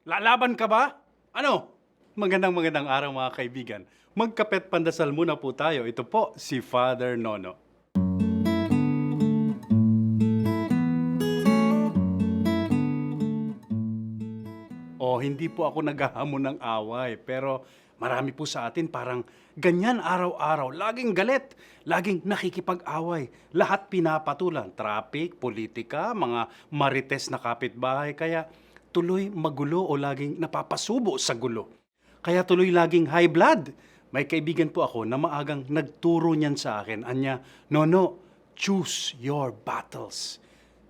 Lalaban ka ba? Ano? Magandang araw mga kaibigan. Magkapet pandasal muna po tayo. Ito po si Father Nono. Hindi po ako naghahamon ng away, pero marami po sa atin parang ganyan araw-araw, laging galit, laging nakikipag-away, lahat pinapatulan, traffic, politika, mga marites na kapitbahay, kaya tuloy magulo o laging napapasubo sa gulo. Kaya tuloy laging high blood. May kaibigan po ako na maagang nagturo niyan sa akin. Anya, Nono, choose your battles.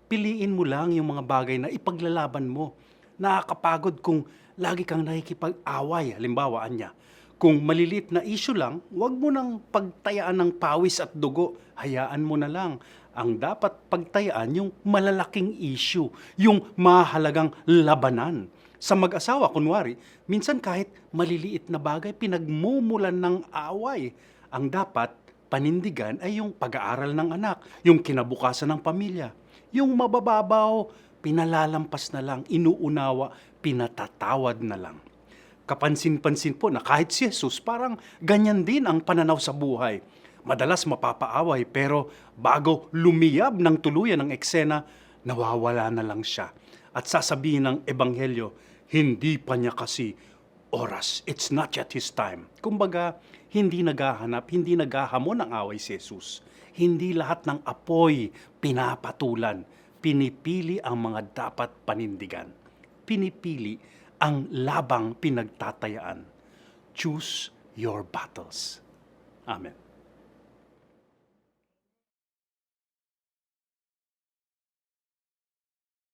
Piliin mo lang yung mga bagay na ipaglalaban mo. Nakakapagod kung lagi kang nakikipag-away. Halimbawa, Anya, kung malilit na issue lang, huwag mo nang pagtayaan ng pawis at dugo. Hayaan mo na lang. Ang dapat pagtayaan yung malalaking issue, yung mahalagang labanan. Sa mag-asawa, kunwari, minsan kahit maliliit na bagay, pinagmumulan ng away. Ang dapat panindigan ay yung pag-aaral ng anak, yung kinabukasan ng pamilya. Yung mabababaw, pinalalampas na lang, inuunawa, pinatatawad na lang. Kapansin-pansin po na kahit si Jesus, parang ganyan din ang pananaw sa buhay. Madalas mapapaaway pero bago lumiyab ng tuluyan ng eksena, nawawala na lang siya. At sasabihin ng Ebanghelyo, hindi pa niya kasi oras. It's not yet his time. Kumbaga, hindi naghahanap, hindi naghahamon ng away si Jesus. Hindi lahat ng apoy pinapatulan. Pinipili ang mga dapat panindigan. Pinipili ang labang pinagtatayaan. Choose your battles. Amen.